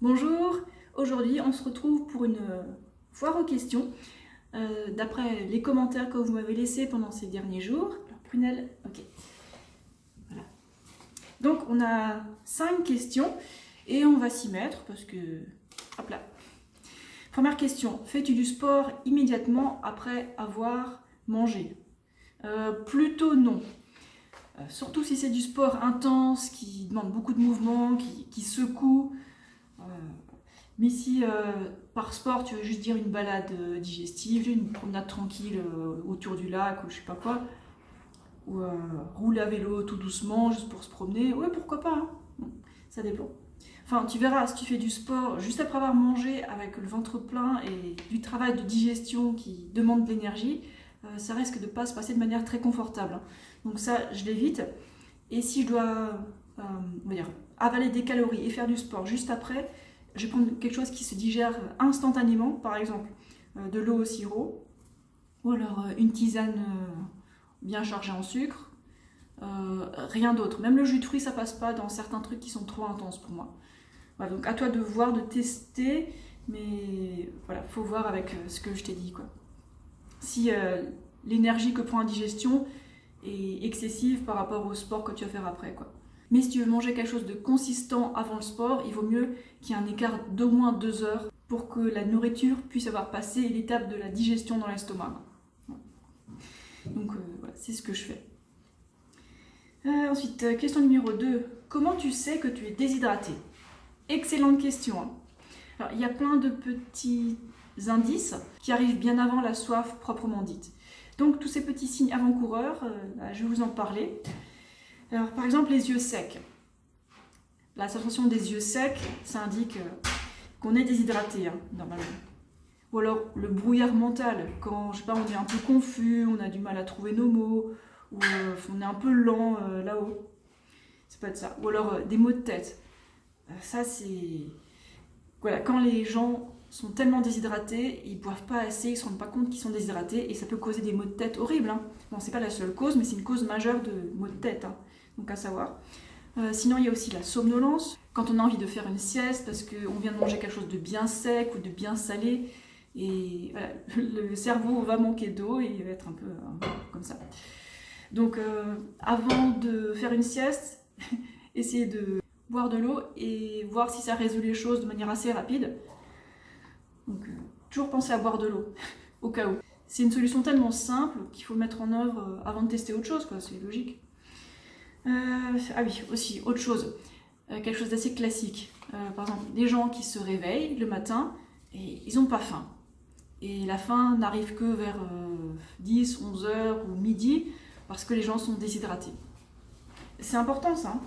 Bonjour, aujourd'hui on se retrouve pour une foire aux questions. D'après les commentaires que vous m'avez laissés pendant ces derniers jours. Alors, prunelle, ok. Voilà. Donc on a 5 questions et on va s'y mettre parce que... Hop là. Première question, fais-tu du sport immédiatement après avoir mangé? Plutôt non. Surtout si c'est du sport intense, qui demande beaucoup de mouvements, qui secoue. Mais si par sport tu veux juste dire une balade digestive, une promenade tranquille autour du lac ou je sais pas quoi, ou rouler à vélo tout doucement juste pour se promener, ouais pourquoi pas, hein. Bon, ça dépend. Enfin tu verras, si tu fais du sport juste après avoir mangé avec le ventre plein et du travail de digestion qui demande de l'énergie, ça risque de pas se passer de manière très confortable, hein. Donc ça je l'évite. Et si je dois on va dire, avaler des calories et faire du sport juste après, je vais prendre quelque chose qui se digère instantanément, par exemple de l'eau au sirop, ou alors une tisane bien chargée en sucre, rien d'autre. Même le jus de fruits, ça passe pas dans certains trucs qui sont trop intenses pour moi. Voilà, donc à toi de voir, de tester, mais voilà, faut voir avec ce que je t'ai dit, quoi. Si l'énergie que prend la digestion est excessive par rapport au sport que tu vas faire après, quoi. Mais si tu veux manger quelque chose de consistant avant le sport, il vaut mieux qu'il y ait un écart d'au moins 2 heures pour que la nourriture puisse avoir passé l'étape de la digestion dans l'estomac. Donc voilà, c'est ce que je fais. Ensuite, question numéro 2. Comment tu sais que tu es déshydraté? Excellente question, hein. Alors, il y a plein de petits indices qui arrivent bien avant la soif proprement dite. Donc tous ces petits signes avant-coureurs, je vais vous en parler. Alors, par exemple, les yeux secs. La sensation des yeux secs, ça indique qu'on est déshydraté, hein, normalement. Ou alors le brouillard mental, quand je sais pas, on est un peu confus, on a du mal à trouver nos mots, ou on est un peu lent là-haut. C'est pas de ça. Ou alors des maux de tête. Ça, c'est... Voilà, quand les gens sont tellement déshydratés, ils boivent pas assez, ils se rendent pas compte qu'ils sont déshydratés, et ça peut causer des maux de tête horribles, hein. Bon, c'est pas la seule cause, mais c'est une cause majeure de maux de tête, hein. Donc à savoir. Sinon, il y a aussi la somnolence, quand on a envie de faire une sieste parce qu'on vient de manger quelque chose de bien sec ou de bien salé, et voilà, le cerveau va manquer d'eau et il va être un peu comme ça. Donc avant de faire une sieste, essayez de boire de l'eau et voir si ça résout les choses de manière assez rapide. Donc toujours penser à boire de l'eau, au cas où. C'est une solution tellement simple qu'il faut mettre en œuvre avant de tester autre chose, quoi, c'est logique. Ah oui, aussi, autre chose, quelque chose d'assez classique. Par exemple, des gens qui se réveillent le matin et ils n'ont pas faim. Et la faim n'arrive que vers 10, 11 heures ou midi parce que les gens sont déshydratés. C'est important ça, hein,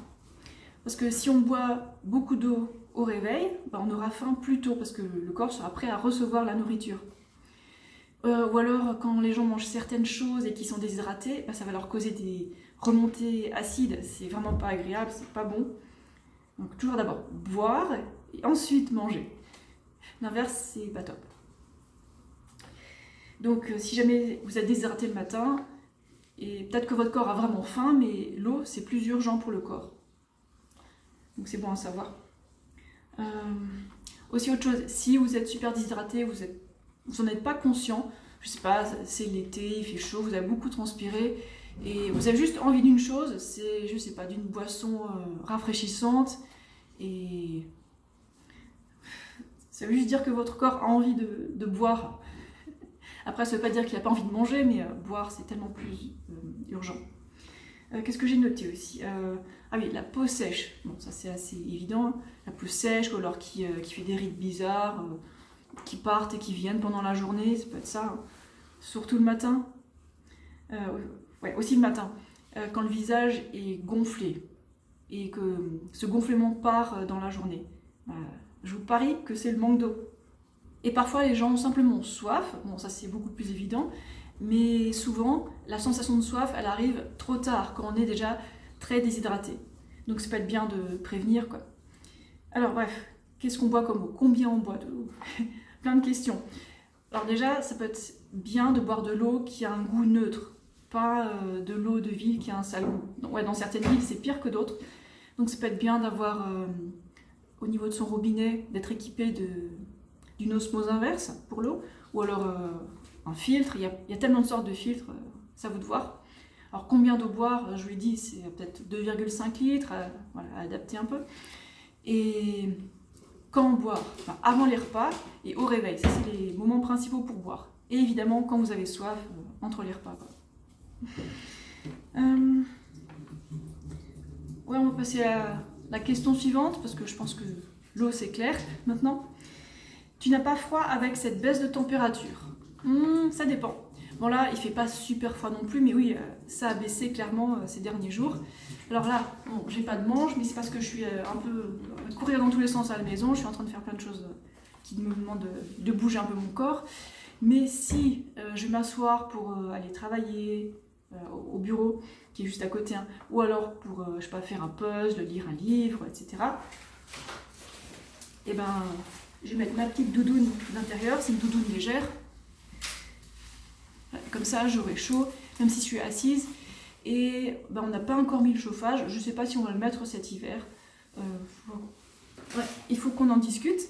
parce que si on boit beaucoup d'eau au réveil, on aura faim plus tôt parce que le corps sera prêt à recevoir la nourriture. Ou alors quand les gens mangent certaines choses et qu'ils sont déshydratés, ça va leur causer des remontées acides, c'est vraiment pas agréable, c'est pas bon. Donc toujours d'abord boire et ensuite manger. L'inverse, c'est pas top. Donc si jamais vous êtes déshydraté le matin, et peut-être que votre corps a vraiment faim, mais l'eau c'est plus urgent pour le corps. Donc c'est bon à savoir. Aussi autre chose, si vous êtes super déshydraté, vous n'en êtes pas conscient, je sais pas, c'est l'été, il fait chaud, vous avez beaucoup transpiré, et vous avez juste envie d'une chose, c'est, je sais pas, d'une boisson rafraîchissante, et ça veut juste dire que votre corps a envie de boire. Après, ça veut pas dire qu'il n'a pas envie de manger, mais boire, c'est tellement plus urgent. Qu'est-ce que j'ai noté aussi? Ah oui, la peau sèche. Bon, ça c'est assez évident. La peau sèche, ou alors qui fait des rides bizarres, qui partent et qui viennent pendant la journée, ça peut être ça, hein. Surtout le matin. Ouais, aussi le matin. Quand le visage est gonflé et que ce gonflement part dans la journée. Je vous parie que c'est le manque d'eau. Et parfois les gens ont simplement soif, bon ça c'est beaucoup plus évident, mais souvent la sensation de soif elle arrive trop tard, quand on est déjà très déshydraté. Donc ça peut être bien de prévenir, quoi. Alors bref, qu'est-ce qu'on boit comme eau? Combien on boit de l'eau? Plein de questions. Alors déjà, ça peut être bien de boire de l'eau qui a un goût neutre, pas de l'eau de ville qui a un sale goût. Donc, ouais, dans certaines villes c'est pire que d'autres, donc ça peut être bien d'avoir au niveau de son robinet, d'être équipé d'une osmose inverse pour l'eau, ou alors un filtre. Il y a tellement de sortes de filtres, c'est à vous de voir. Alors combien d'eau boire, je lui ai dit, c'est peut-être 2,5 litres, voilà, à adapter un peu. Et quand boire, enfin, avant les repas et au réveil, ça c'est les moments principaux pour boire. Et évidemment quand vous avez soif, entre les repas. Ouais, on va passer à la question suivante, parce que je pense que l'eau c'est clair maintenant. Tu n'as pas froid avec cette baisse de température? Ça dépend. Bon là, il fait pas super froid non plus, mais oui, ça a baissé clairement ces derniers jours. Alors là, bon, j'ai pas de manche, mais c'est parce que je suis un peu à courir dans tous les sens à la maison, je suis en train de faire plein de choses qui me demandent de bouger un peu mon corps. Mais si je vais m'asseoir pour aller travailler au bureau, qui est juste à côté, hein, ou alors pour, je sais pas, faire un puzzle, lire un livre, etc. Et ben, je vais mettre ma petite doudoune d'intérieur, c'est une doudoune légère. Comme ça, j'aurai chaud, même si je suis assise. Et ben, on n'a pas encore mis le chauffage. Je ne sais pas si on va le mettre cet hiver. Ouais, il faut qu'on en discute.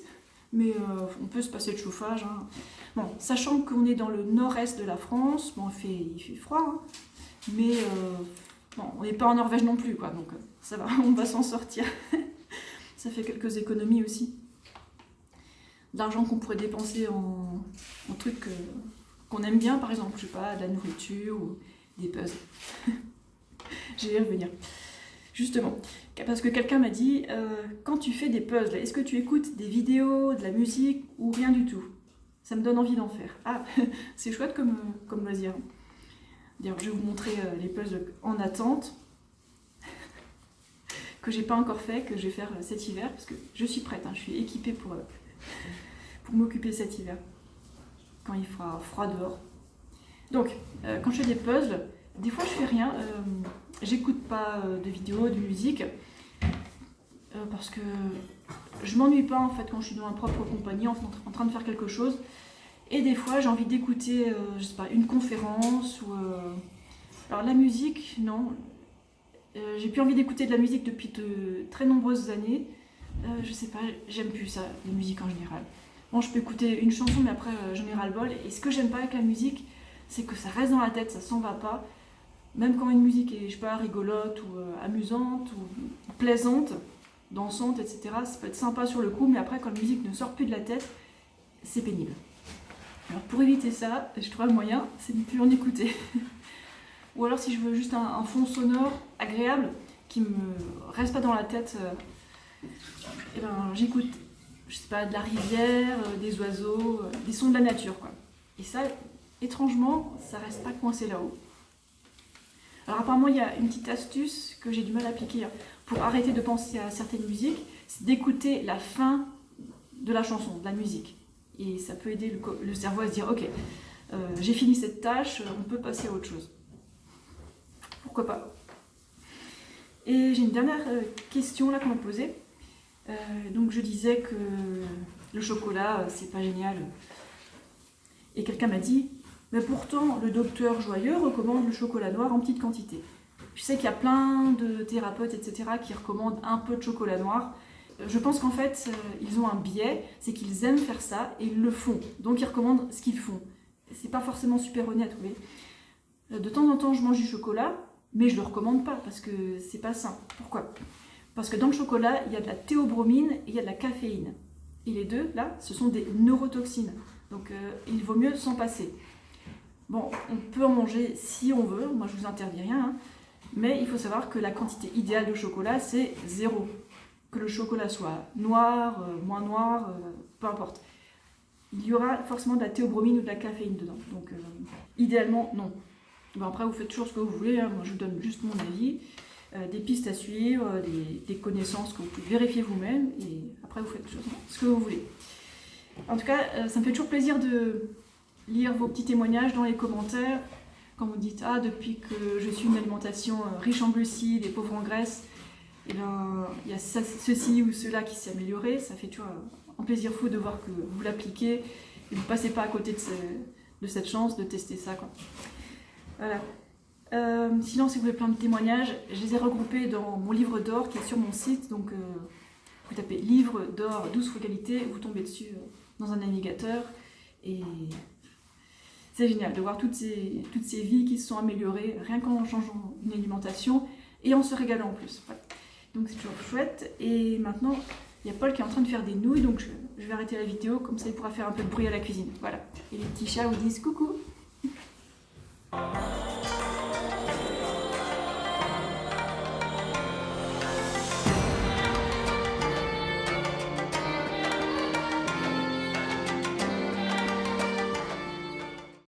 Mais on peut se passer le chauffage. Hein. Bon, sachant qu'on est dans le nord-est de la France, bon, il fait froid. Hein, mais bon, on n'est pas en Norvège non plus, quoi. Donc ça va, on va s'en sortir. Ça fait quelques économies aussi. D'argent qu'on pourrait dépenser en trucs qu'on aime bien, par exemple, je sais pas, de la nourriture ou des puzzles. Je vais y revenir. Justement, parce que quelqu'un m'a dit, quand tu fais des puzzles, est-ce que tu écoutes des vidéos, de la musique ou rien du tout? Ça me donne envie d'en faire. Ah, c'est chouette comme loisir. D'ailleurs, je vais vous montrer les puzzles en attente, que j'ai pas encore fait, que je vais faire cet hiver, parce que je suis prête, hein, je suis équipée pour m'occuper cet hiver, quand il fera froid dehors. Donc, quand je fais des puzzles, des fois je fais rien, j'écoute pas de vidéos, de musique, parce que je m'ennuie pas en fait quand je suis dans ma propre compagnie en train de faire quelque chose. Et des fois j'ai envie d'écouter, je sais pas, une conférence ou... Alors la musique, non. J'ai plus envie d'écouter de la musique depuis de très nombreuses années. Je sais pas, j'aime plus ça, la musique en général. Bon, je peux écouter une chanson, mais après j'en ai ras-le-bol. Et ce que j'aime pas avec la musique, c'est que ça reste dans la tête, ça s'en va pas. Même quand une musique est, je sais pas, rigolote ou amusante ou plaisante, dansante, etc., ça peut être sympa sur le coup, mais après quand la musique ne sort plus de la tête, c'est pénible. Alors pour éviter ça, je trouve le moyen, c'est de ne plus en écouter. Ou alors si je veux juste un fond sonore agréable, qui me reste pas dans la tête, et ben, j'écoute, je sais pas, de la rivière, des oiseaux, des sons de la nature, quoi. Et ça, étrangement, ça reste pas coincé là-haut. Alors apparemment, il y a une petite astuce que j'ai du mal à appliquer pour arrêter de penser à certaines musiques, c'est d'écouter la fin de la chanson, de la musique. Et ça peut aider le cerveau à se dire, ok, j'ai fini cette tâche, on peut passer à autre chose. Pourquoi pas? Et j'ai une dernière question là qu'on m'a posée. Donc je disais que le chocolat, c'est pas génial. Et quelqu'un m'a dit, mais pourtant le docteur Joyeux recommande le chocolat noir en petite quantité. Je sais qu'il y a plein de thérapeutes, etc., qui recommandent un peu de chocolat noir. Je pense qu'en fait, ils ont un biais, c'est qu'ils aiment faire ça et ils le font. Donc ils recommandent ce qu'ils font. C'est pas forcément super honnête, oui. De temps en temps, je mange du chocolat, mais je le recommande pas parce que c'est pas sain. Pourquoi? Parce que dans le chocolat, il y a de la théobromine et il y a de la caféine. Et les deux, là, ce sont des neurotoxines. Donc il vaut mieux s'en passer. Bon, on peut en manger si on veut, moi je vous interdis rien, hein, mais il faut savoir que la quantité idéale de chocolat, c'est 0. Que le chocolat soit noir, moins noir, peu importe. Il y aura forcément de la théobromine ou de la caféine dedans. Donc idéalement, non. Bon, après, vous faites toujours ce que vous voulez, hein. Moi je vous donne juste mon avis, des pistes à suivre, des connaissances que vous pouvez vérifier vous-même, et après vous faites ce que vous voulez. En tout cas, ça me fait toujours plaisir de lire vos petits témoignages dans les commentaires, quand vous dites « Ah, depuis que je suis une alimentation riche en glucides et pauvre en graisse, et ben, il y a ceci ou cela qui s'est amélioré », ça fait toujours un plaisir fou de voir que vous l'appliquez et vous ne passez pas à côté de cette chance de tester ça, quoi. Voilà. Sinon, si vous voulez plein de témoignages, je les ai regroupés dans mon livre d'or qui est sur mon site, donc Vous tapez livre d'or 12 frugalité, vous tombez dessus dans un navigateur et c'est génial de voir toutes ces vies qui se sont améliorées rien qu'en changeant une alimentation et en se régalant en plus. Voilà. Donc c'est toujours chouette. Et maintenant, il y a Paul qui est en train de faire des nouilles, donc je vais arrêter la vidéo, comme ça il pourra faire un peu de bruit à la cuisine. Voilà. Et les petits chats vous disent coucou.